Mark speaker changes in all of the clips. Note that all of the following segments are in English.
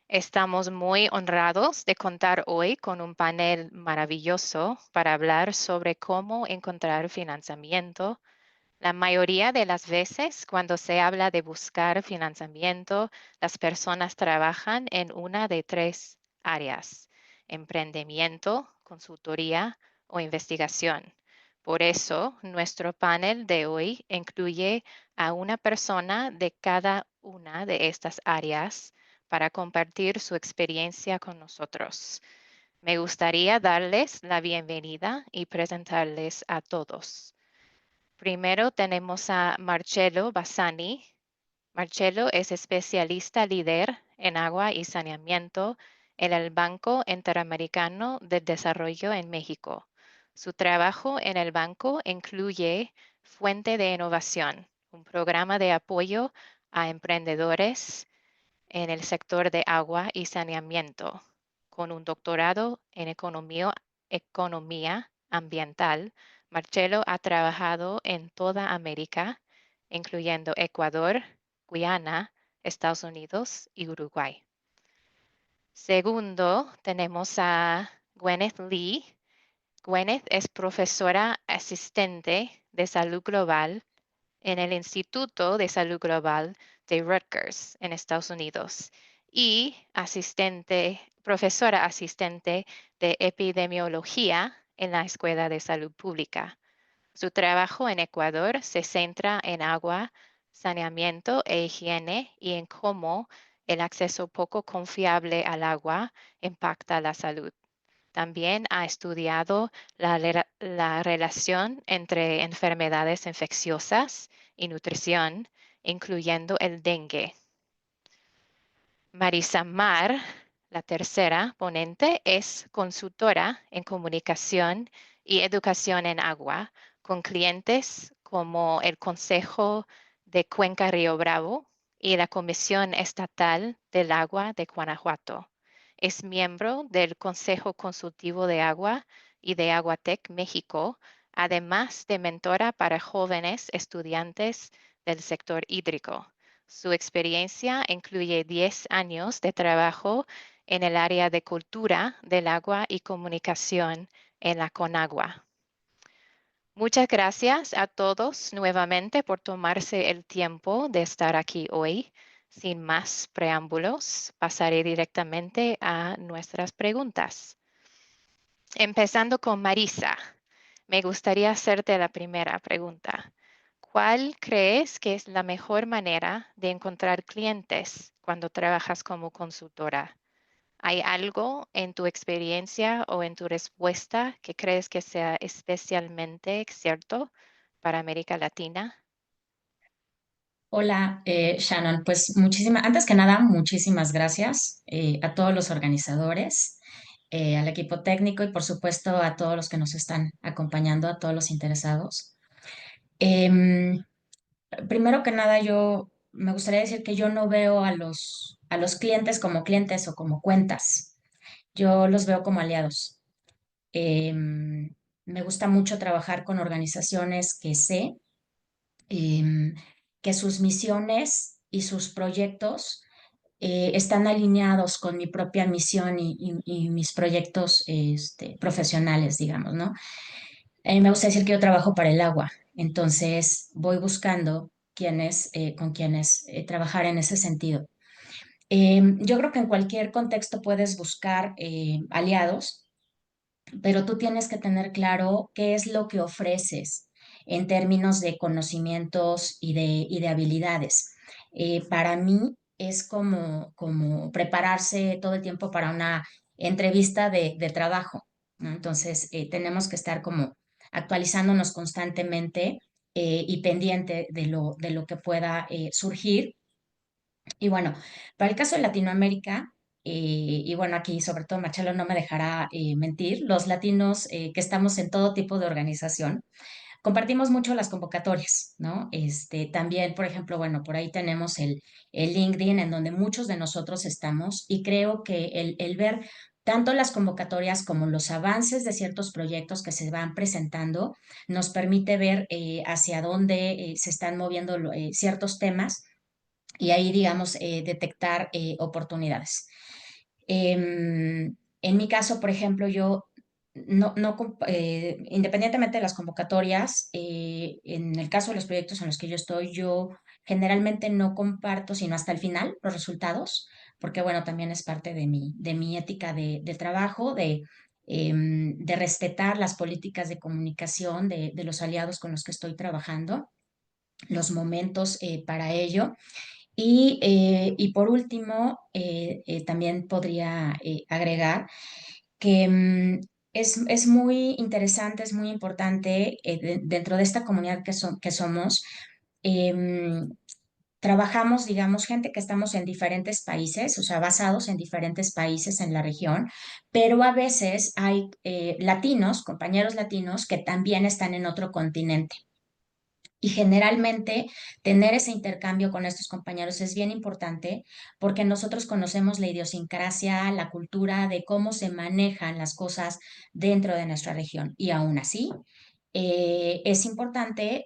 Speaker 1: Estamos muy honrados de contar hoy con un panel maravilloso para hablar sobre cómo encontrar financiamiento. La mayoría de las veces, cuando se habla de buscar financiamiento, las personas trabajan en una de tres áreas: emprendimiento, consultoría o investigación. Por eso, nuestro panel de hoy incluye a una persona de cada una de estas áreas para compartir su experiencia con nosotros. Me gustaría darles la bienvenida y presentarles a todos. Primero tenemos a Marcello Bassani. Marcello es especialista líder en agua y saneamiento en el Banco Interamericano de Desarrollo en México. Su trabajo en el banco incluye Fuente de Innovación, un programa de apoyo a emprendedores en el sector de agua y saneamiento, con un doctorado en economía ambiental. Marcelo ha trabajado en toda América, incluyendo Ecuador, Guyana, Estados Unidos y Uruguay. Segundo, tenemos a Gwyneth Lee. Gwyneth es profesora asistente de salud global en el Instituto de Salud Global de Rutgers en Estados Unidos y profesora asistente de epidemiología en la Escuela de Salud Pública. Su trabajo en Ecuador se centra en agua, saneamiento e higiene y en cómo el acceso poco confiable al agua impacta la salud. También ha estudiado la relación entre enfermedades infecciosas y nutrición, incluyendo el dengue. Marisa Mar, la tercera ponente, es consultora en comunicación y educación en agua con clientes como el Consejo de Cuenca Río Bravo y la Comisión Estatal del Agua de Guanajuato. Es miembro del Consejo Consultivo de Agua y de Aguatec México, además de mentora para jóvenes estudiantes del sector hídrico. Su experiencia incluye 10 años de trabajo en el área de cultura del agua y comunicación en la Conagua. Muchas gracias a todos nuevamente por tomarse el tiempo de estar aquí hoy. Sin más preámbulos, pasaré directamente a nuestras preguntas. Empezando con Marisa, me gustaría hacerte la primera pregunta. ¿Cuál crees que es la mejor manera de encontrar clientes cuando trabajas como consultora? ¿Hay algo en tu experiencia o en tu respuesta que crees que sea especialmente cierto para América Latina?
Speaker 2: Hola, Shannon. Pues antes que nada, muchísimas gracias a todos los organizadores, al equipo técnico y por supuesto a todos los que nos están acompañando, a todos los interesados. Em, Primero que nada, yo me gustaría decir que yo no veo a los clientes como clientes o como cuentas. Yo los veo como aliados. Em, Me gusta mucho trabajar con organizaciones que sé em, que sus misiones y sus proyectos están alineados con mi propia misión y mis proyectos profesionales, digamos, ¿no? A mí me gusta decir que yo trabajo para el agua, entonces voy buscando con quienes trabajar en ese sentido. Yo creo que en cualquier contexto puedes buscar aliados, pero tú tienes que tener claro qué es lo que ofreces en términos de conocimientos y de habilidades. Para mí es como prepararse todo el tiempo para una entrevista de trabajo, ¿no? Entonces, tenemos que estar como actualizándonos constantemente y pendiente de lo que pueda surgir. Y bueno, para el caso de Latinoamérica, y bueno, aquí sobre todo Marcelo no me dejará mentir, los latinos que estamos en todo tipo de organización, compartimos mucho las convocatorias, ¿no? También, por ejemplo, bueno, por ahí tenemos el LinkedIn en donde muchos de nosotros estamos y creo que el ver tanto las convocatorias como los avances de ciertos proyectos que se van presentando nos permite ver hacia dónde se están moviendo ciertos temas y ahí, digamos, detectar oportunidades. En mi caso, por ejemplo, yo independientemente de las convocatorias, en el caso de los proyectos en los que yo estoy, yo generalmente no comparto, sino hasta el final, los resultados, porque bueno, también es parte de mi ética de trabajo, de respetar las políticas de comunicación de los aliados con los que estoy trabajando, los momentos para ello. Y por último, también podría agregar que es muy interesante, es muy importante dentro de esta comunidad que somos. em, Trabajamos, digamos, gente que estamos en diferentes países, o sea, basados en diferentes países en la región, pero a veces hay latinos, compañeros latinos, que también están en otro continente. Y generalmente tener ese intercambio con estos compañeros es bien importante porque nosotros conocemos la idiosincrasia, la cultura de cómo se manejan las cosas dentro de nuestra región. Y aún así, es importante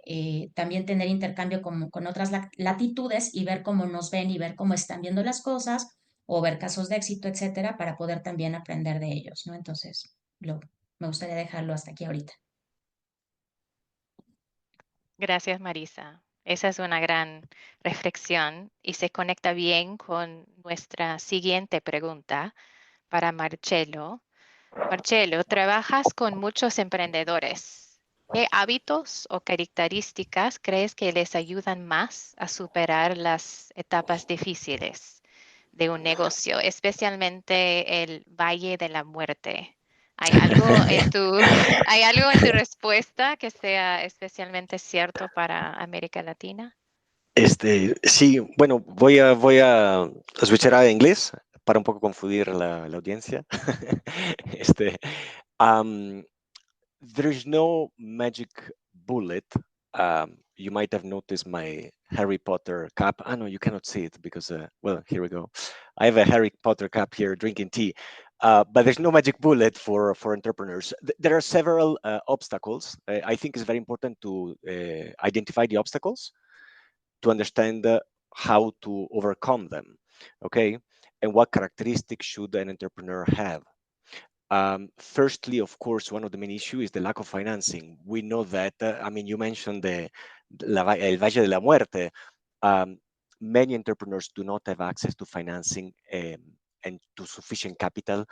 Speaker 2: también tener intercambio con otras latitudes y ver cómo nos ven y ver cómo están viendo las cosas o ver casos de éxito, etcétera, para poder también aprender de ellos, ¿no? Entonces, me gustaría dejarlo hasta aquí ahorita.
Speaker 1: Gracias, Marisa. Esa es una gran reflexión y se conecta bien con nuestra siguiente pregunta para Marcelo. Marcelo, trabajas con muchos emprendedores. ¿Qué hábitos o características crees que les ayudan más a superar las etapas difíciles de un negocio, especialmente el Valle de la Muerte? ¿Hay algo en tu, ¿hay algo en tu respuesta que sea especialmente cierto para América Latina?
Speaker 3: Sí, bueno, voy a switchar a inglés para un poco confundir la audiencia. Este, um, there is no magic bullet. You might have noticed my Harry Potter cap. Ah, no, you cannot see it because, well, here we go. I have a Harry Potter cap here drinking tea. But there's no magic bullet for entrepreneurs. There are several obstacles. I think it's very important to identify the obstacles to understand how to overcome them, okay? And what characteristics should an entrepreneur have? Firstly, of course, one of the main issues is the lack of financing. We know that, I mean, you mentioned El Valle de la Muerte. Um, Many entrepreneurs do not have access to financing and to sufficient capital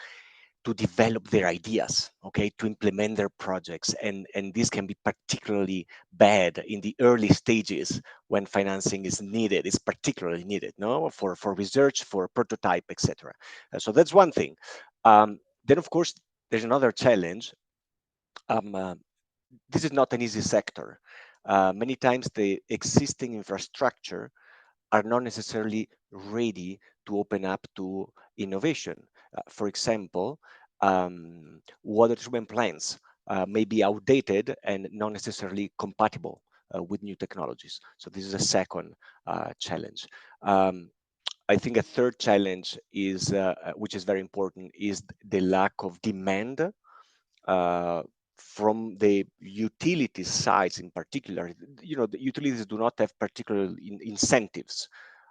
Speaker 3: to develop their ideas, okay, to implement their projects. And this can be particularly bad in the early stages when financing is needed, is particularly needed, no, for research, for prototype, etc. So that's one thing. Then, of course, there's another challenge. This is not an easy sector. Many times the existing infrastructure are not necessarily ready to open up to innovation. For example, water treatment plants may be outdated and not necessarily compatible with new technologies. So this is a second challenge. I think a third challenge is, which is very important, is the lack of demand uh, from the utility sides in particular. You know, the utilities do not have particular incentives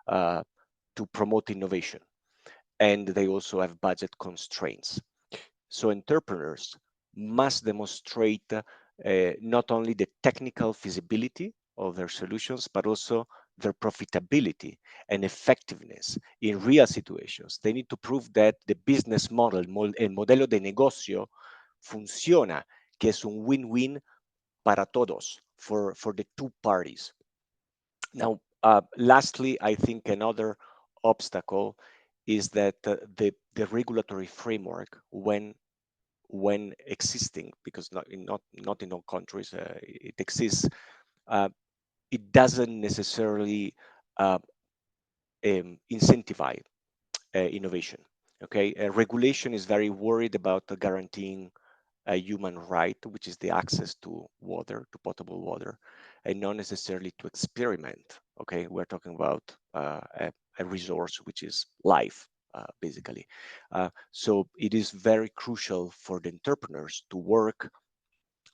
Speaker 3: uh, to promote innovation, and they also have budget constraints. So entrepreneurs must demonstrate not only the technical feasibility of their solutions, but also their profitability and effectiveness in real situations. They need to prove that the business model, el modelo de negocio, funciona, que es un win-win para todos, for the two parties. Now, lastly, I think another obstacle is that the regulatory framework, when existing, because not in all countries it exists, uh, it doesn't necessarily incentivize innovation. Okay, regulation is very worried about guaranteeing a human right, which is the access to water, to potable water, and not necessarily to experiment. Okay, we're talking about a resource which is life, basically. So it is very crucial for the entrepreneurs to work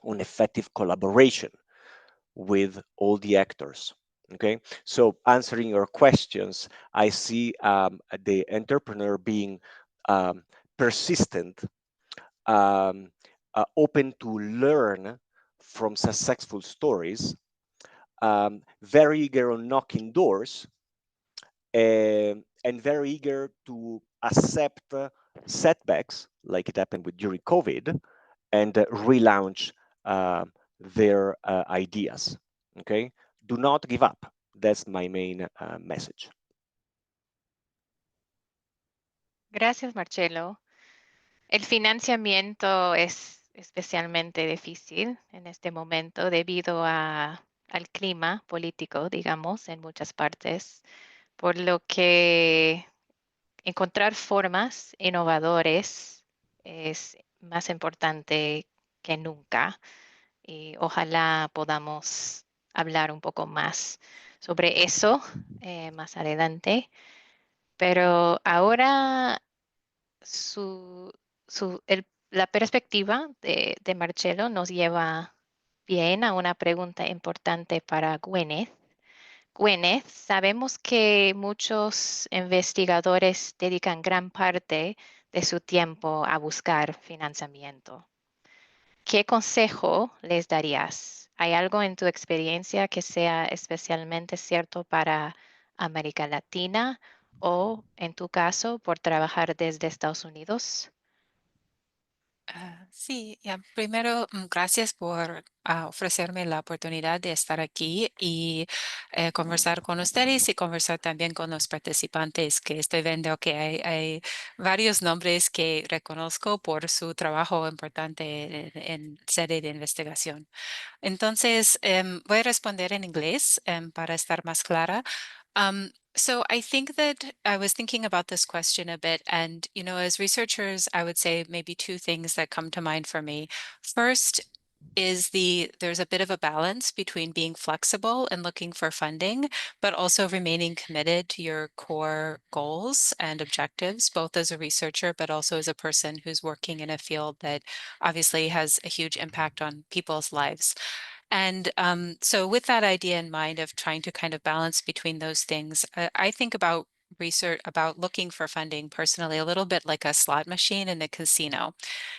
Speaker 3: on effective collaboration with all the actors. Okay, so answering your questions, I see the entrepreneur being persistent, open to learn from successful stories, very eager on knocking doors, and very eager to accept setbacks, like it happened with during COVID, and relaunch their ideas. Okay, do not give up. That's my main message.
Speaker 1: Gracias, Marcelo. El financiamiento es especialmente difícil en este momento debido al clima político, digamos, en muchas partes, por lo que encontrar formas innovadoras es más importante que nunca y ojalá podamos hablar un poco más sobre eso más adelante. Pero ahora su, la perspectiva de Marcelo nos lleva bien a una pregunta importante para Gwyneth. Gwyneth, sabemos que muchos investigadores dedican gran parte de su tiempo a buscar financiamiento. ¿Qué consejo les darías? ¿Hay algo en tu experiencia que sea especialmente cierto para América Latina o, en tu caso, por trabajar desde Estados Unidos?
Speaker 4: Sí, primero, gracias por ofrecerme la oportunidad de estar aquí y conversar con ustedes y conversar también con los participantes, que estoy viendo que hay varios nombres que reconozco por su trabajo importante en serie de investigación. Entonces, voy a responder en inglés para estar más clara. So I think that I was thinking about this question a bit, and as researchers, I would say maybe two things that come to mind for me. First is there's a bit of a balance between being flexible and looking for funding, but also remaining committed to your core goals and objectives, both as a researcher, but also as a person who's working in a field that obviously has a huge impact on people's lives. And so with that idea in mind of trying to kind of balance between those things, I think about research, about looking for funding personally, a little bit like a slot machine in a casino,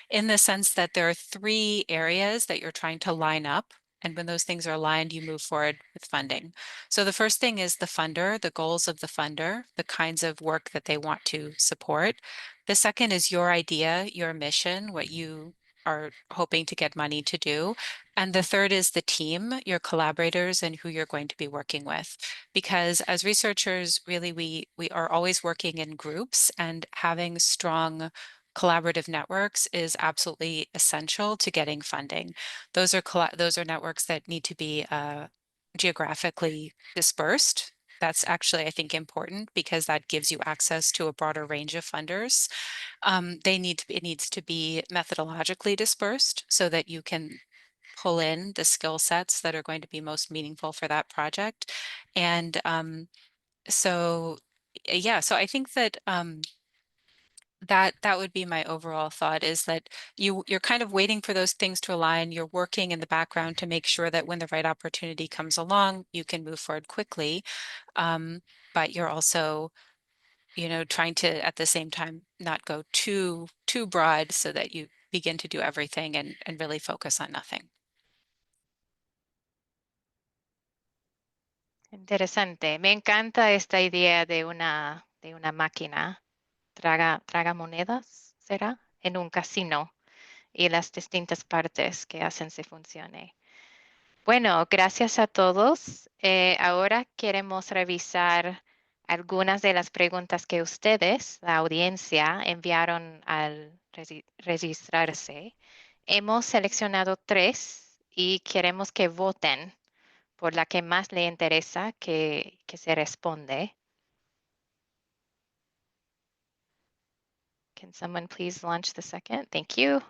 Speaker 4: in the sense that there are three areas that you're trying to line up. And when those things are aligned, you move forward with funding. So the first thing is the funder, the goals of the funder, the kinds of work that they want to support. The second is your idea, your mission, what you are hoping to get money to do. And the third is the team, your collaborators, and who you're going to be working with. Because as researchers, really, we are always working in groups, and having strong collaborative networks is absolutely essential to getting funding. Those are networks that need to be geographically dispersed. That's actually, I think, important because that gives you access to a broader range of funders. It needs to be methodologically dispersed so that you can pull in the skill sets that are going to be most meaningful for that project. And so, yeah, so I think that that would be my overall thought, is that you're kind of waiting for those things to align. You're working in the background to make sure that when the right opportunity comes along, you can move forward quickly. But you're also, trying to at the same time not go too broad so that you begin to do everything and really focus on nothing.
Speaker 1: Interesante. Me encanta esta idea de una máquina traga monedas, ¿será? En un casino y las distintas partes que hacen se funcione. Bueno, gracias a todos. Ahora queremos revisar algunas de las preguntas que ustedes, la audiencia, enviaron al registrarse. Hemos seleccionado 3 y queremos que voten por la que más le interesa que se responde. Can someone please launch the second? Thank you.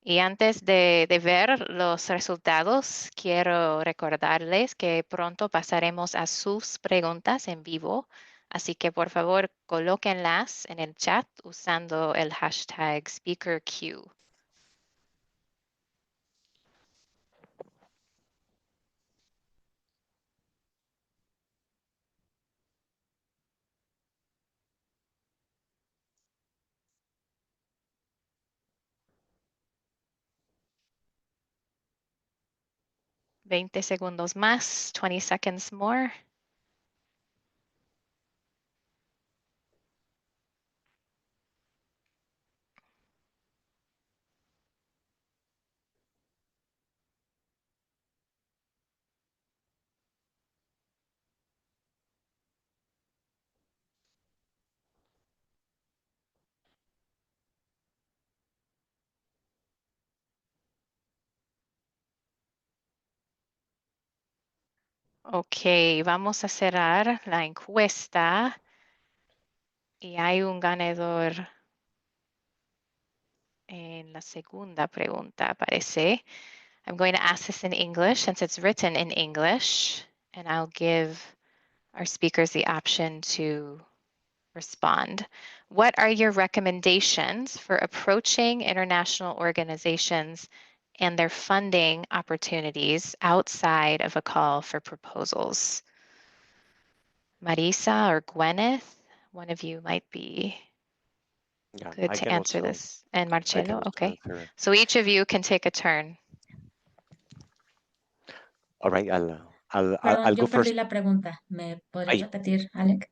Speaker 1: Y antes de ver los resultados, quiero recordarles que pronto pasaremos a sus preguntas en vivo, así que por favor colóquenlas en el chat usando el hashtag SpeakerQ. 20 segundos más, 20 seconds more. Ok, vamos a cerrar la encuesta y hay un ganador en la segunda pregunta, parece. I'm going to ask this in English since it's written in English, and I'll give our speakers the option to respond. What are your recommendations for approaching international organizations and their funding opportunities outside of a call for proposals? Marisa or Gwyneth, one of you might be good to answer this. And Marcelo, okay. So each of you can take a turn.
Speaker 3: All right, I'll
Speaker 2: Perdón,
Speaker 3: go
Speaker 2: yo perdí
Speaker 3: first.
Speaker 2: la pregunta. ¿Me podrías repetir, Alec?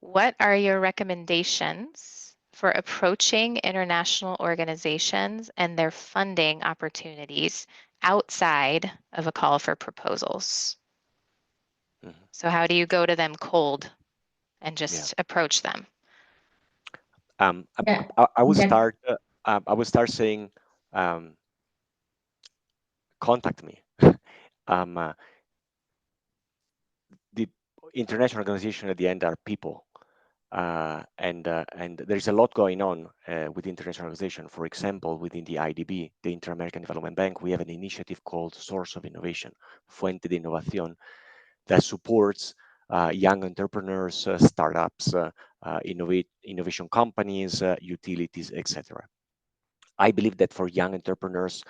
Speaker 1: What are your recommendations for approaching international organizations and their funding opportunities outside of a call for proposals?
Speaker 3: Mhm.
Speaker 1: So how do you go to them cold and just approach them?
Speaker 3: I will start. I will start saying, contact me. The international organization at the end are people, and there's a lot going on with international organization. For example, within the IDB, the Inter-American Development Bank, we have an initiative called Source of Innovation, Fuente de Innovación, that supports young entrepreneurs, startups, innovation companies, utilities, etc. I believe that for young entrepreneurs,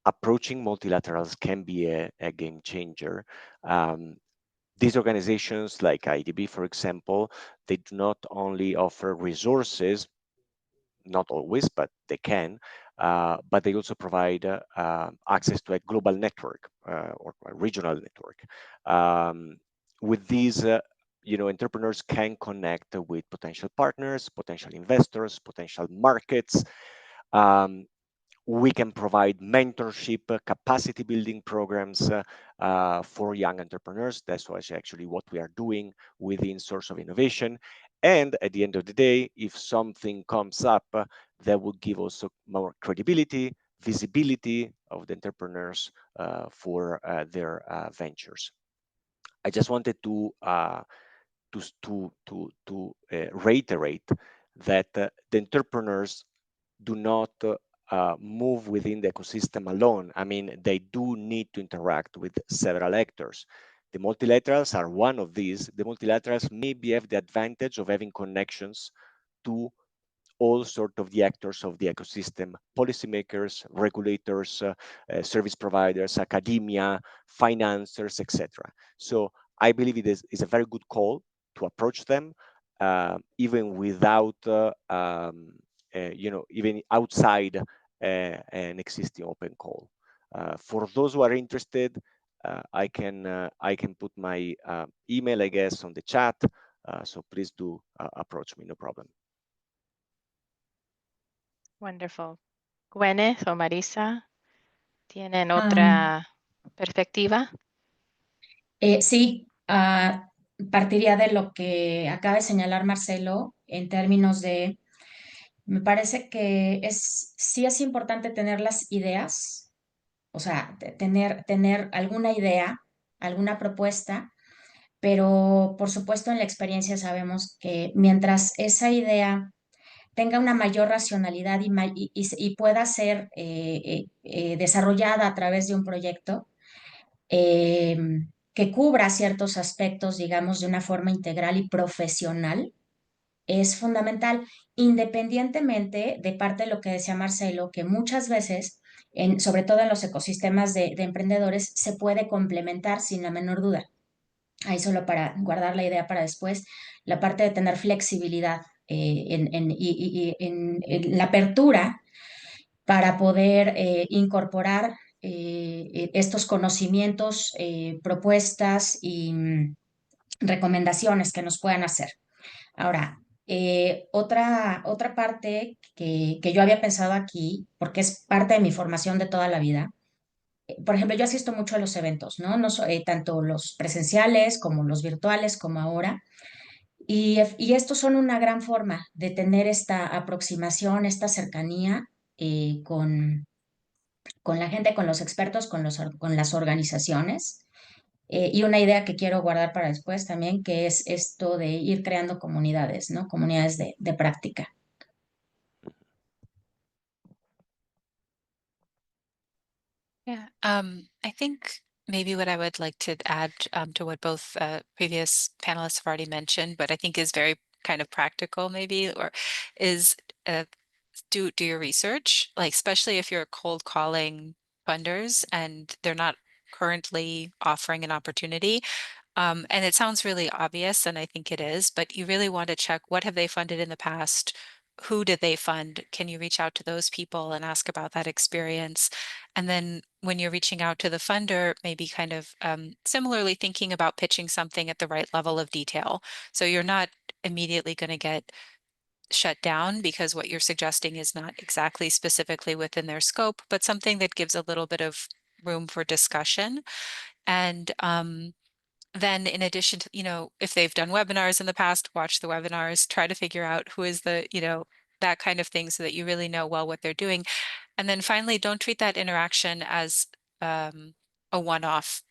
Speaker 3: approaching multilaterals can be a game changer. These organizations like IDB, for example, they do not only offer resources, not always, but they can, but they also provide access to a global network or a regional network. With these, entrepreneurs can connect with potential partners, potential investors, potential markets. We can provide mentorship, capacity building programs for young entrepreneurs. That's actually what we are doing within Source of Innovation. And at the end of the day, if something comes up, that will give also more credibility, visibility of the entrepreneurs for their ventures. I just wanted to reiterate that the entrepreneurs do not move within the ecosystem alone. I mean, they do need to interact with several actors. The multilaterals are one of these. The multilaterals maybe have the advantage of having connections to all sorts of the actors of the ecosystem, policymakers, regulators, service providers, academia, financiers, etc. So I believe it is a very good call to approach them, even without, even outside an existing open call. For those who are interested, I can put my email, I guess, on the chat. So please do approach me, no problem.
Speaker 1: Wonderful. Gwyneth o Marisa, ¿tienen otra perspectiva?
Speaker 2: Sí, partiría de lo que acaba de señalar Marcelo en términos de, me parece que sí es importante tener las ideas, o sea, tener alguna idea, alguna propuesta, pero por supuesto en la experiencia sabemos que mientras esa idea tenga una mayor racionalidad y pueda ser desarrollada a través de un proyecto, eh, que cubra ciertos aspectos, digamos, de una forma integral y profesional, es fundamental, independientemente de parte de lo que decía Marcelo, que muchas veces, sobre todo en los ecosistemas de emprendedores, se puede complementar sin la menor duda. Ahí solo para guardar la idea para después, la parte de tener flexibilidad en la apertura para poder incorporar estos conocimientos, propuestas y recomendaciones que nos puedan hacer. Ahora, otra parte que yo había pensado aquí, porque es parte de mi formación de toda la vida, por ejemplo, yo asisto mucho a los eventos, ¿no? Tanto los presenciales como los virtuales, como ahora. Y estos son una gran forma de tener esta aproximación, esta cercanía con la gente, con los expertos, con las organizaciones. Y una idea que quiero guardar para después también, que es esto de ir creando comunidades, ¿no? Comunidades de práctica.
Speaker 4: Yeah, I think maybe what I would like to add to what both previous panelists have already mentioned, but I think is very kind of practical maybe, or is uh, do your research, like especially if you're cold calling funders and they're not currently offering an opportunity. And it sounds really obvious, and I think it is, but you really want to check what have they funded in the past? Who did they fund? Can you reach out to those people and ask about that experience? And then when you're reaching out to the funder, maybe kind of similarly thinking about pitching something at the right level of detail. So you're not immediately going to get shut down because what you're suggesting is not exactly specifically within their scope, but something that gives a little bit of room for discussion. And then in addition to, if they've done webinars in the past, watch the webinars, try to figure out who is that kind of thing so that you really know well what they're doing. And then finally, don't treat that interaction as a one-off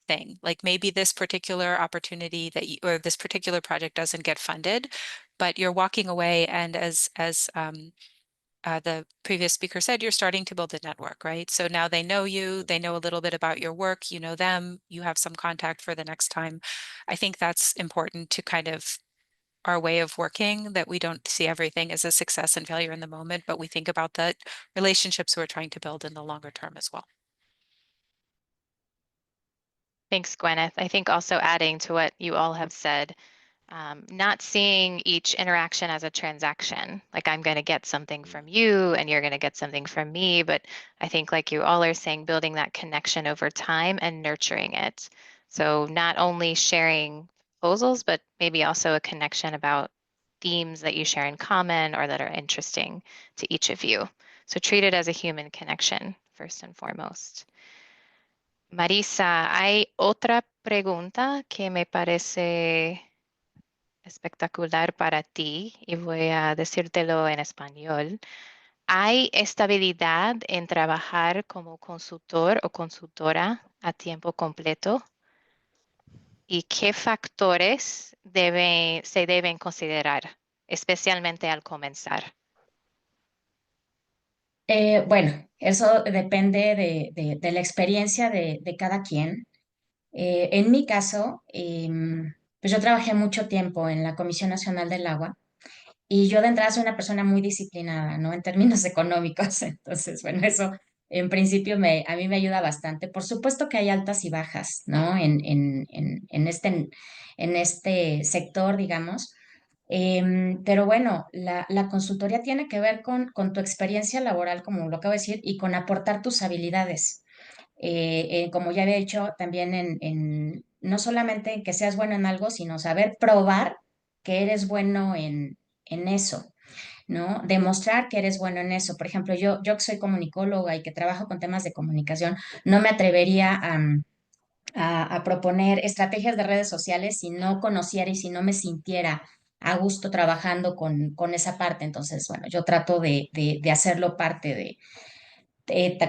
Speaker 4: thing. Like maybe this particular opportunity or this particular project doesn't get funded, but you're walking away, and as the previous speaker said, you're starting to build a network, right? So now they know you, they know a little bit about your work, you know them, you have some contact for the next time. I think that's important to kind of our way of working, that we don't see everything as a success and failure in the moment, but we think about the relationships we're trying to build in the longer term as well.
Speaker 1: Thanks, Gwyneth. I think also adding to what you all have said, not seeing each interaction as a transaction, like I'm going to get something from you and you're going to get something from me. But I think, like you all are saying, building that connection over time and nurturing it. So not only sharing proposals, but maybe also a connection about themes that you share in common or that are interesting to each of you. So treat it as a human connection first and foremost. Marisa, hay otra pregunta que me parece espectacular para ti y voy a decírtelo en español. ¿Hay estabilidad en trabajar como consultor o consultora a tiempo completo? ¿Y qué factores se deben considerar, especialmente al comenzar?
Speaker 2: Bueno, eso depende de la experiencia de cada quien. En mi caso, pues yo trabajé mucho tiempo en la Comisión Nacional del Agua y yo de entrada soy una persona muy disciplinada, ¿no? En términos económicos. Entonces, bueno, eso en principio a mí me ayuda bastante. Por supuesto que hay altas y bajas, ¿no? En este sector, digamos. Pero bueno, la consultoría tiene que ver con tu experiencia laboral, como lo acabo de decir, y con aportar tus habilidades. Como ya había dicho, también no solamente en que seas bueno en algo, sino saber probar que eres bueno en eso, ¿no? Demostrar que eres bueno en eso. Por ejemplo, yo que soy comunicóloga y que trabajo con temas de comunicación, no me atrevería a proponer estrategias de redes sociales si no conociera y si no me sintiera a gusto trabajando con esa parte. Entonces, bueno, yo trato de hacerlo parte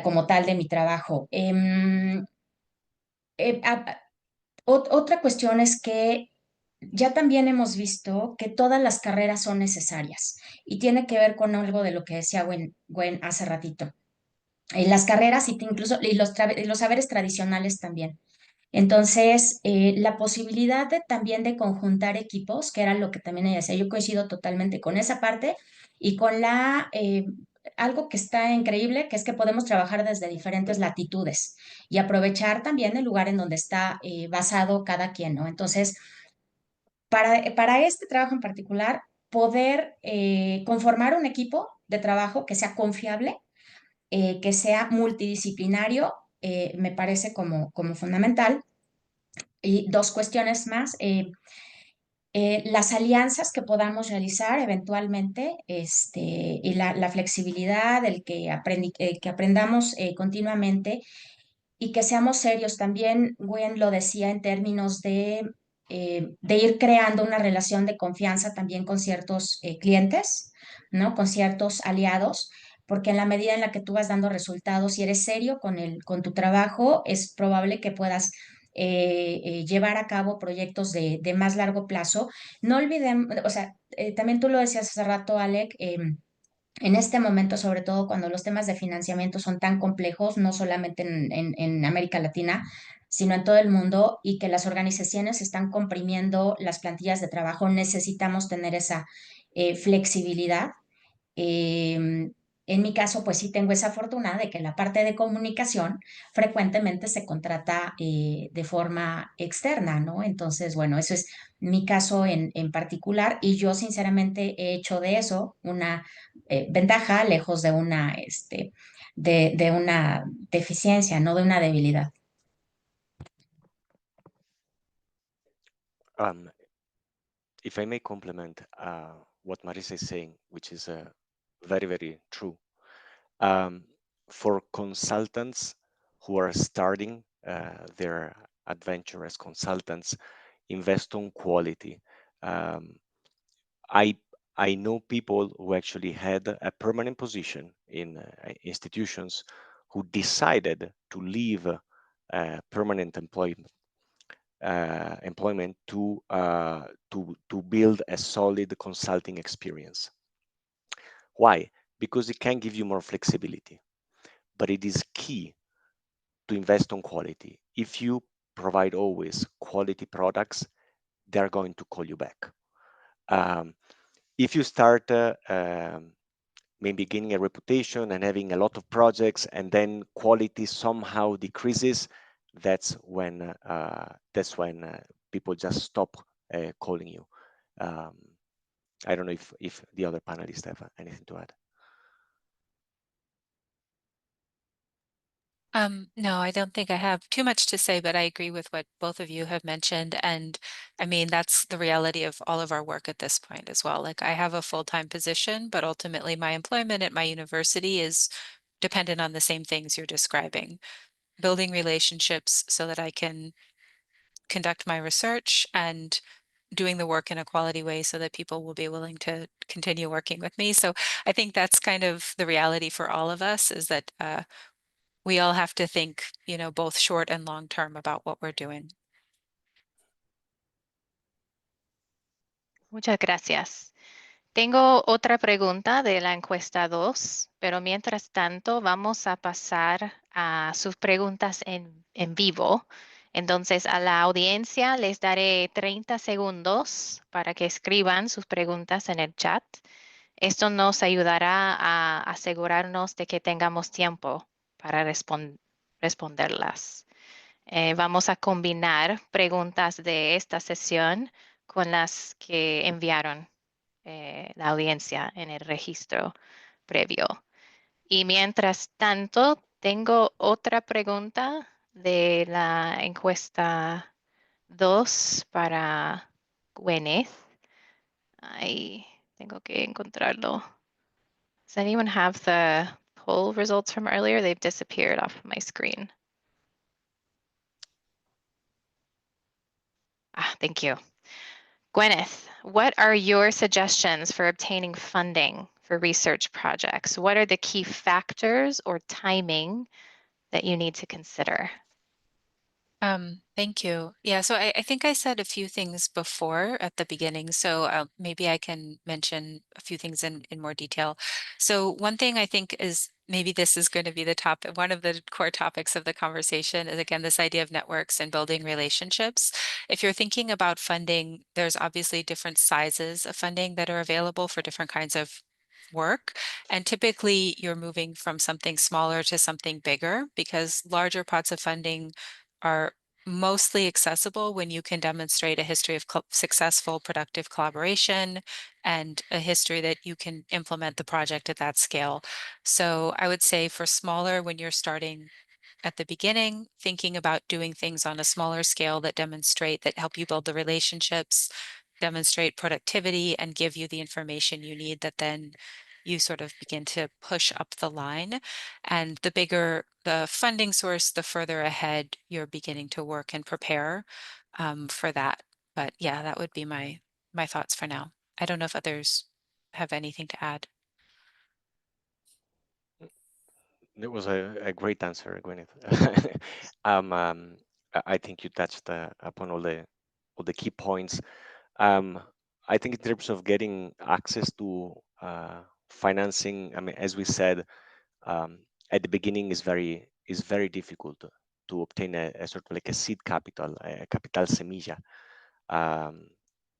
Speaker 2: como tal de mi trabajo. Eh, a- a- Otra cuestión es que ya también hemos visto que todas las carreras son necesarias y tiene que ver con algo de lo que decía Gwen hace ratito. Las carreras incluso y los saberes tradicionales también. Entonces, la posibilidad también de conjuntar equipos, que era lo que también ella decía, yo coincido totalmente con esa parte y con algo que está increíble, que es que podemos trabajar desde diferentes latitudes y aprovechar también el lugar en donde está basado cada quien, ¿no? Entonces, para este trabajo en particular, poder conformar un equipo de trabajo que sea confiable, que sea multidisciplinario me parece como fundamental. Y dos cuestiones más. Las alianzas que podamos realizar eventualmente, y la flexibilidad, el que aprendamos continuamente y que seamos serios. También Gwen lo decía en términos de ir creando una relación de confianza también con ciertos clientes, ¿no? Con ciertos aliados, porque en la medida en la que tú vas dando resultados y eres serio con tu trabajo, es probable que puedas llevar a cabo proyectos de más largo plazo. No olviden, o sea, también tú lo decías hace rato, Alec, en este momento, sobre todo cuando los temas de financiamiento son tan complejos, no solamente en América Latina, sino en todo el mundo, y que las organizaciones están comprimiendo las plantillas de trabajo, necesitamos tener esa flexibilidad. Eh, en mi caso, pues sí tengo esa fortuna de que la parte de comunicación frecuentemente se contrata de forma externa, ¿no? Entonces, bueno, eso es mi caso en particular, y yo sinceramente he hecho de eso una ventaja lejos de de una deficiencia, no de una debilidad.
Speaker 3: If I may complement what Marisa is saying, which is very, very true. For consultants who are starting their adventure as consultants, invest on quality. I know people who actually had a permanent position in institutions who decided to leave permanent employment to build a solid consulting experience. Why? Because it can give you more flexibility, but it is key to invest on quality. If you provide always quality products, they're going to call you back. If you start maybe gaining a reputation and having a lot of projects, and then quality somehow decreases, that's when people just stop calling you. I don't know if the other panelists have anything to add.
Speaker 4: No, I don't think I have too much to say, but I agree with what both of you have mentioned. And I mean, that's the reality of all of our work at this point as well. Like I have a full-time position, but ultimately my employment at my university is dependent on the same things you're describing. Building relationships so that I can conduct my research and doing the work in a quality way so that people will be willing to continue working with me. So I think that's kind of the reality for all of us, is that we all have to think, both short and long term about what we're doing.
Speaker 1: Muchas gracias. Tengo otra pregunta de la encuesta 2, pero mientras tanto vamos a pasar a sus preguntas en vivo. Entonces, a la audiencia les daré 30 segundos para que escriban sus preguntas en el chat. Esto nos ayudará a asegurarnos de que tengamos tiempo para responderlas. Vamos a combinar preguntas de esta sesión con las que enviaron la audiencia en el registro previo. Y mientras tanto, tengo otra pregunta de la encuesta 2 para Gwyneth. Ahí tengo que encontrarlo. Does anyone have the poll results from earlier? They've disappeared off of my screen. Thank you. Gwyneth, what are your suggestions for obtaining funding for research projects? What are the key factors or timing that you need to consider?
Speaker 4: Thank you. Yeah, so I think I said a few things before at the beginning, so maybe I can mention a few things in more detail. So one thing I think is, maybe this is going to be one of the core topics of the conversation, is again this idea of networks and building relationships. If you're thinking about funding, there's obviously different sizes of funding that are available for different kinds of work. And typically you're moving from something smaller to something bigger, because larger pots of funding are mostly accessible when you can demonstrate a history of successful, productive collaboration and a history that you can implement the project at that scale. So I would say for smaller, when you're starting at the beginning, thinking about doing things on a smaller scale that help you build the relationships, demonstrate productivity, and give you the information you need that then you sort of begin to push up the line. And the bigger the funding source, the further ahead you're beginning to work and prepare for that. But yeah, that would be my thoughts for now. I don't know if others have anything to add.
Speaker 3: It was a great answer, Gwyneth. I think you touched upon all the key points. I think in terms of getting access to financing, I mean, as we said at the beginning, is very difficult to obtain a sort of like a seed capital, a capital semilla,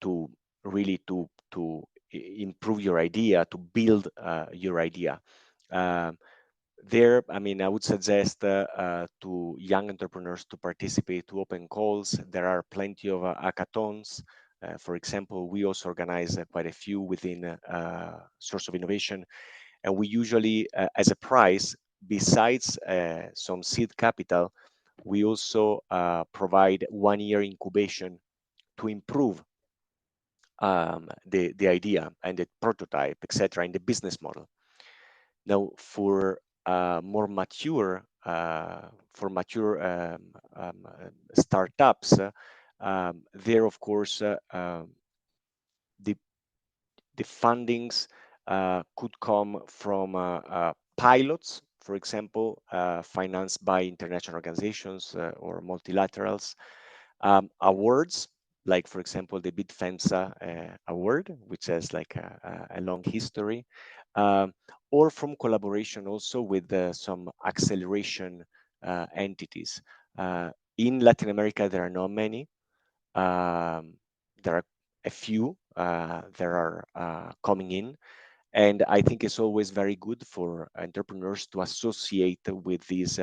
Speaker 3: to really to improve your idea, to build your idea. There, I mean, I would suggest to young entrepreneurs to participate to open calls. There are plenty of hackathons. For example, we also organize quite a few within Source of Innovation. And we usually, as a prize, besides some seed capital, we also provide 1 year incubation to improve the idea and the prototype, etc., in the business model. Now, for more mature, startups, there, of course, the fundings could come from pilots, for example, financed by international organizations or multilaterals, awards, like, for example, the BitFEMSA award, which has like a long history, or from collaboration also with some acceleration entities. In Latin America, there are not many. There are a few that are coming in. And I think it's always very good for entrepreneurs to associate with these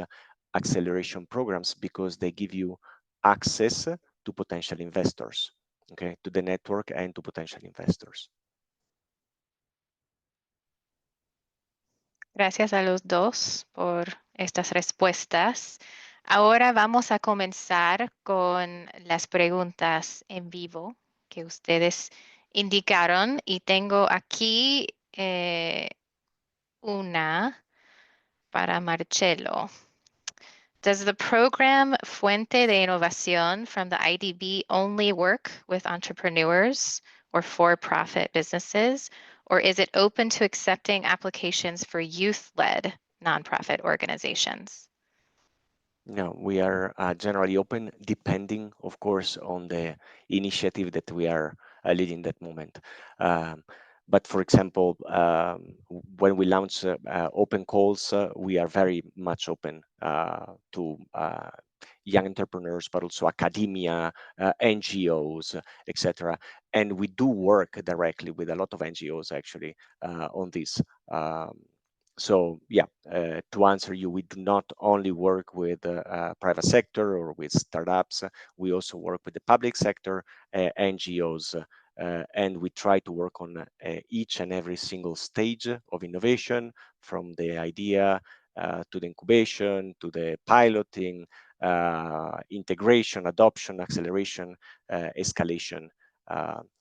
Speaker 3: acceleration programs, because they give you access to potential investors, okay, to the network and to potential investors.
Speaker 1: Gracias a los dos por estas respuestas. Ahora vamos a comenzar con las preguntas en vivo que ustedes indicaron, y tengo aquí una para Marcelo. Does the program Fuente de Innovación from the IDB only work with entrepreneurs or for-profit businesses, or is it open to accepting applications for youth-led nonprofit organizations?
Speaker 3: No, we are generally open, depending, of course, on the initiative that we are leading that moment. But for example, when we launch open calls, we are very much open to young entrepreneurs, but also academia, NGOs, etc. And we do work directly with a lot of NGOs actually on this. So yeah, to answer you, we do not only work with private sector or with startups. We also work with the public sector, NGOs, and we try to work on each and every single stage of innovation, from the idea to the incubation, to the piloting, integration, adoption, acceleration, escalation,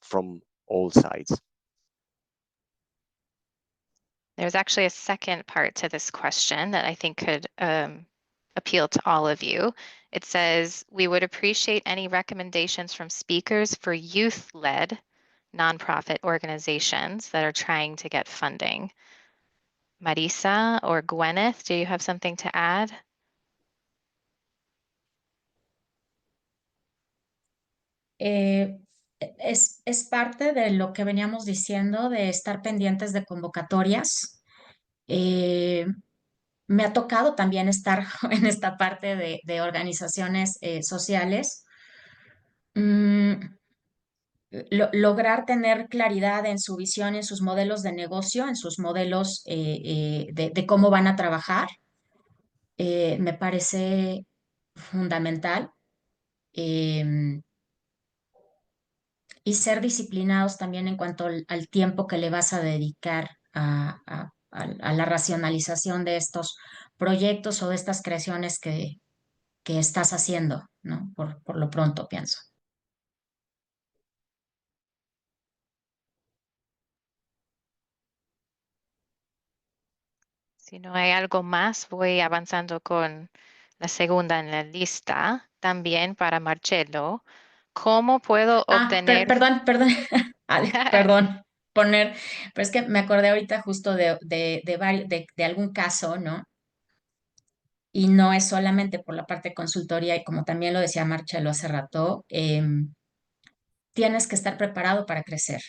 Speaker 3: from all sides.
Speaker 1: There's actually a second part to this question that I think could appeal to all of you. It says, we would appreciate any recommendations from speakers for youth-led nonprofit organizations that are trying to get funding. Marisa or Gwyneth, do you have something to add?
Speaker 2: Es parte de lo que veníamos diciendo, de estar pendientes de convocatorias. Me ha tocado también estar en esta parte de organizaciones sociales. Lograr tener claridad en su visión, en sus modelos de negocio, en sus modelos de cómo van a trabajar, me parece fundamental. Y ser disciplinados también en cuanto al tiempo que le vas a dedicar a la racionalización de estos proyectos o de estas creaciones que estás haciendo, ¿no? Por lo pronto, pienso.
Speaker 1: Si no hay algo más, voy avanzando con la segunda en la lista, también para Marcelo. ¿Cómo puedo obtener?
Speaker 2: Perdón, perdón, pero es que me acordé ahorita justo de algún caso, ¿no? Y no es solamente por la parte de consultoría, y como también lo decía Marcelo hace rato, tienes que estar preparado para crecer.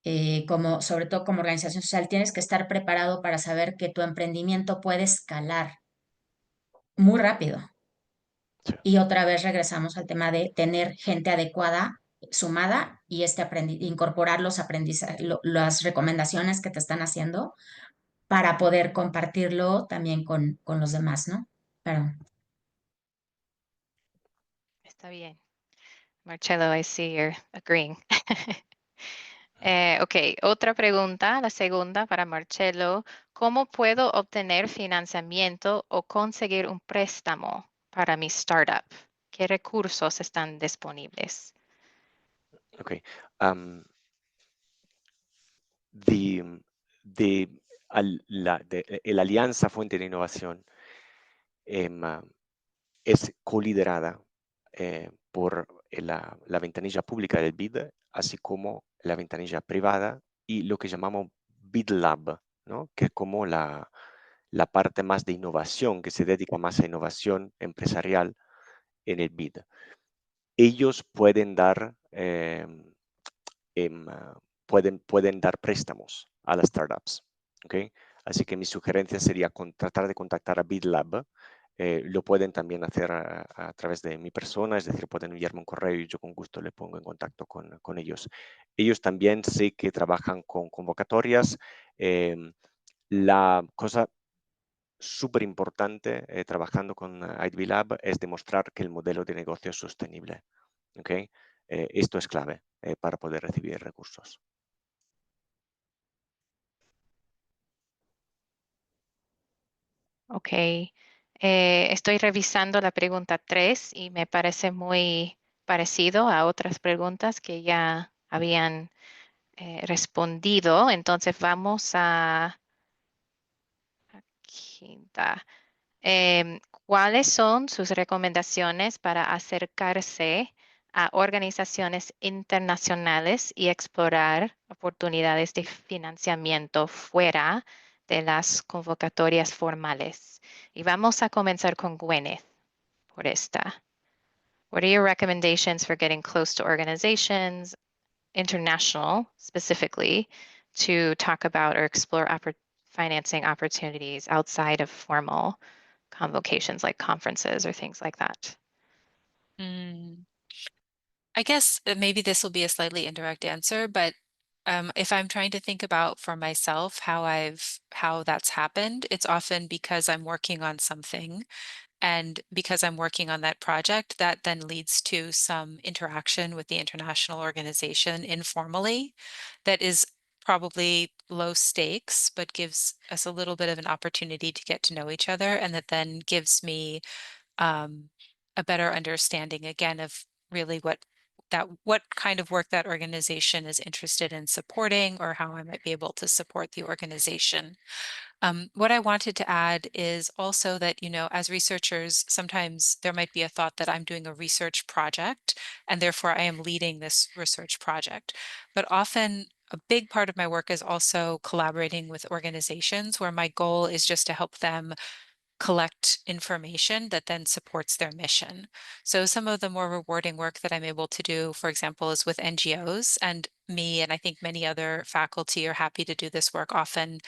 Speaker 2: Sobre todo como organización social, tienes que estar preparado para saber que tu emprendimiento puede escalar muy rápido.
Speaker 3: Sí.
Speaker 2: Y otra vez regresamos al tema de tener gente adecuada, sumada, y incorporar los aprendizajes, las recomendaciones que te están haciendo para poder compartirlo también con los demás, ¿no? Pero
Speaker 1: Está bien. Marcelo, I see you're agreeing. Ok, otra pregunta, la segunda para Marcelo. ¿Cómo puedo obtener financiamiento o conseguir un préstamo para mi startup? ¿Qué recursos están disponibles?
Speaker 3: Okay. La Alianza Fuente de Innovación es coliderada por la ventanilla pública del BID, así como la ventanilla privada y lo que llamamos BID Lab, ¿no? Que es como la parte más de innovación, que se dedica más a innovación empresarial en el BID. Ellos pueden dar, pueden dar préstamos a las startups. ¿Okay? Así que mi sugerencia sería tratar de contactar a BidLab. Lo pueden también hacer a través de mi persona, es decir, pueden enviarme un correo y yo con gusto le pongo en contacto con ellos. Ellos también sé que trabajan con convocatorias. La cosa súper importante trabajando con IDB Lab es demostrar que el modelo de negocio es sostenible. ¿Okay? Esto es clave para poder recibir recursos.
Speaker 1: Ok, estoy revisando la pregunta 3 y me parece muy parecido a otras preguntas que ya habían respondido. Entonces vamos a quinta. ¿Cuáles son sus recomendaciones para acercarse a organizaciones internacionales y explorar oportunidades de financiamiento fuera de las convocatorias formales? Y vamos a comenzar con Gwyneth por esta. What are your recommendations for getting close to organizations, international specifically, to talk about or explore financing opportunities outside of formal convocations like conferences or things like that?
Speaker 4: Mm. I guess maybe this will be a slightly indirect answer, but if I'm trying to think about for myself how that's happened, it's often because I'm working on something. And because I'm working on that project, that then leads to some interaction with the international organization informally that is probably low stakes, but gives us a little bit of an opportunity to get to know each other. And that then gives me um, a better understanding again of really what kind of work that organization is interested in supporting or how I might be able to support the organization. What I wanted to add is also that, as researchers, sometimes there might be a thought that I'm doing a research project and therefore I am leading this research project. But often a big part of my work is also collaborating with organizations where my goal is just to help them collect information that then supports their mission. So some of the more rewarding work that I'm able to do, for example, is with NGOs, and me and I think many other faculty are happy to do this work often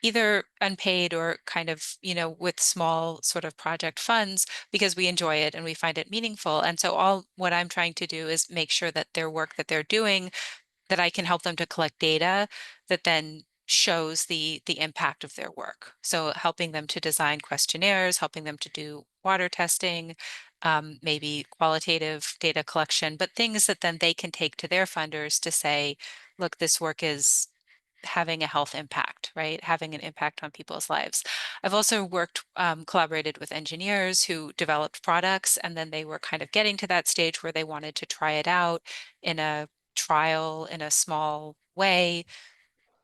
Speaker 4: either unpaid or kind of, with small sort of project funds because we enjoy it and we find it meaningful. And so all what I'm trying to do is make sure that their work that they're doing, that I can help them to collect data that then shows the impact of their work. So helping them to design questionnaires, helping them to do water testing, maybe qualitative data collection, but things that then they can take to their funders to say, look, this work is having a health impact, right? Having an impact on people's lives. I've also collaborated with engineers who developed products, and then they were kind of getting to that stage where they wanted to try it out in a trial in a small way.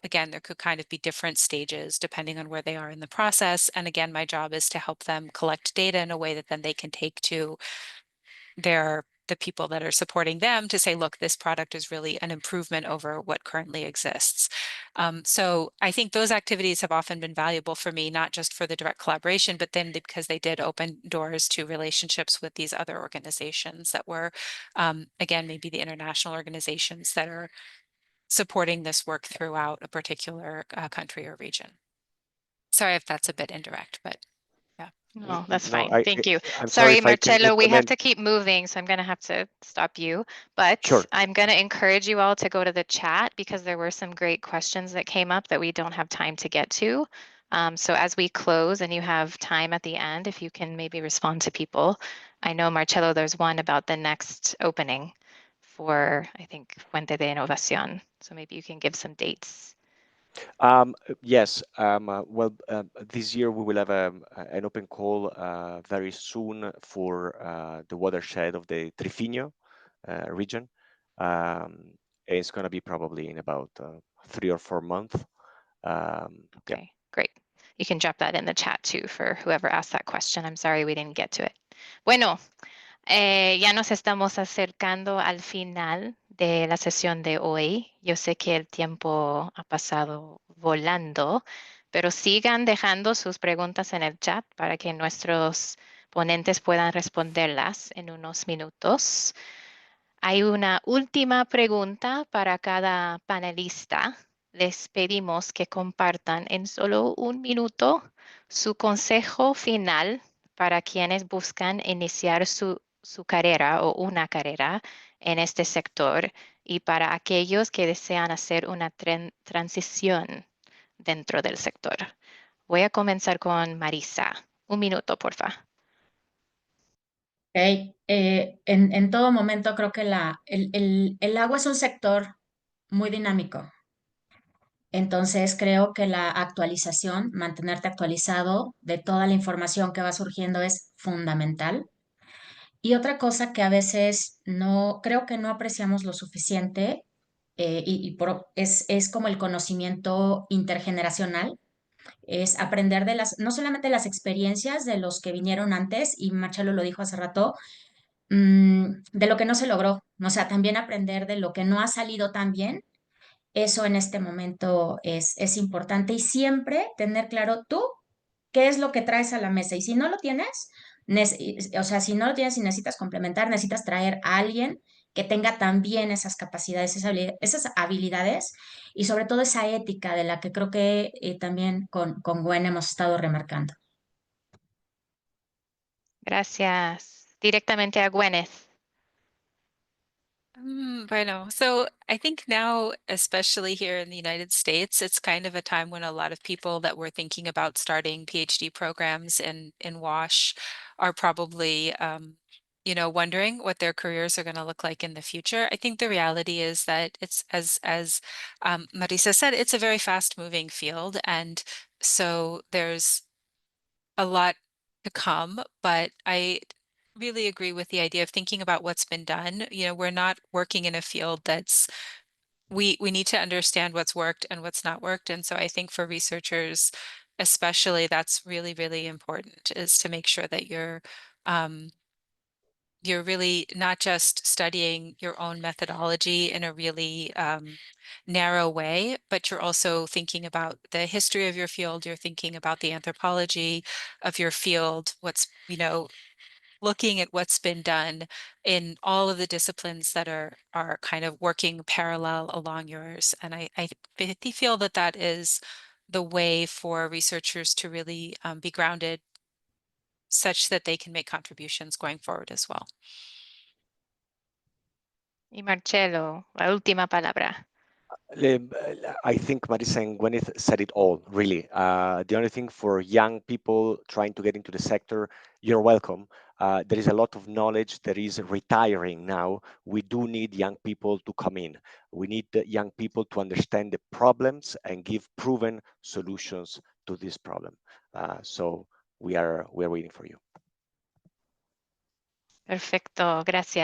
Speaker 4: Again, there could kind of be different stages depending on where they are in the process. And again, my job is to help them collect data in a way that then they can take to the people that are supporting them to say, look, this product is really an improvement over what currently exists. So I think those activities have often been valuable for me, not just for the direct collaboration, but then because they did open doors to relationships with these other organizations that were, again, maybe the international organizations that are supporting this work throughout a particular country or region. Sorry if that's a bit indirect, but yeah.
Speaker 1: No, that's
Speaker 3: No,
Speaker 1: fine. Thank you.
Speaker 3: I'm
Speaker 1: Sorry,
Speaker 3: if I can
Speaker 1: Marcello, we have
Speaker 3: implement.
Speaker 1: to keep moving, so I'm going to have to stop you. But
Speaker 3: Sure.
Speaker 1: I'm going to encourage you all to go to the chat because there were some great questions that came up that we don't have time to get to. So as we close and you have time at the end, if you can maybe respond to people. I know, Marcello, there's one about the next opening for, I think, Fuente de Innovación. So maybe you can give some dates.
Speaker 3: Yes. Well, this year we will have an open call very soon for the watershed of the Trifinio region. It's going to be probably in about 3 or 4 months.
Speaker 1: Okay, great. You can drop that in the chat too for whoever asked that question. I'm sorry we didn't get to it. Bueno, ya nos estamos acercando al final de la sesión de hoy. Yo sé que el tiempo ha pasado volando, pero sigan dejando sus preguntas en el chat para que nuestros ponentes puedan responderlas en unos minutos. Hay una última pregunta para cada panelista. Les pedimos que compartan en solo un minuto su consejo final para quienes buscan iniciar su carrera o una carrera en este sector y para aquellos que desean hacer una transición dentro del sector. Voy a comenzar con Marisa. Un minuto, por favor.
Speaker 2: Okay. En todo momento creo que el agua es un sector muy dinámico. Entonces creo que la actualización, mantenerte actualizado de toda la información que va surgiendo es fundamental. Y otra cosa que a veces no, creo que no apreciamos lo suficiente es como el conocimiento intergeneracional, es aprender de no solamente las experiencias de los que vinieron antes, y Marcelo lo dijo hace rato, de lo que no se logró, o sea, también aprender de lo que no ha salido tan bien. Eso en este momento es importante y siempre tener claro tú qué es lo que traes a la mesa. Y si no lo tienes, o sea, si no lo tienes y necesitas complementar, necesitas traer a alguien que tenga también esas capacidades, esas habilidades y sobre todo esa ética de la que creo que también con Gwen hemos estado remarcando.
Speaker 1: Gracias. Directamente a Gwyneth.
Speaker 4: Bueno, so I think now, especially here in the United States, it's kind of a time when a lot of people that were thinking about starting PhD programs in WASH are probably, wondering what their careers are going to look like in the future. I think the reality is that it's as Marisa said, it's a very fast-moving field, and so there's a lot to come, but I really agree with the idea of thinking about what's been done. We're not working in a field we need to understand what's worked and what's not worked. And so I think for researchers, especially, that's really, really important, is to make sure that you're really not just studying your own methodology in a really narrow way, but you're also thinking about the history of your field, you're thinking about the anthropology of your field, looking at what's been done in all of the disciplines that are kind of working parallel along yours. And I feel that is the way for researchers to really be grounded such that they can make contributions going forward as well.
Speaker 1: Y Marcello, la última palabra.
Speaker 3: I think Marisa and Gwyneth said it all, really. The only thing for young people trying to get into the sector, you're welcome. There is a lot of knowledge that is retiring now. We do need young people to come in. We need the young people to understand the problems and give proven solutions to this problem. So we are waiting for you.
Speaker 1: Perfecto, gracias.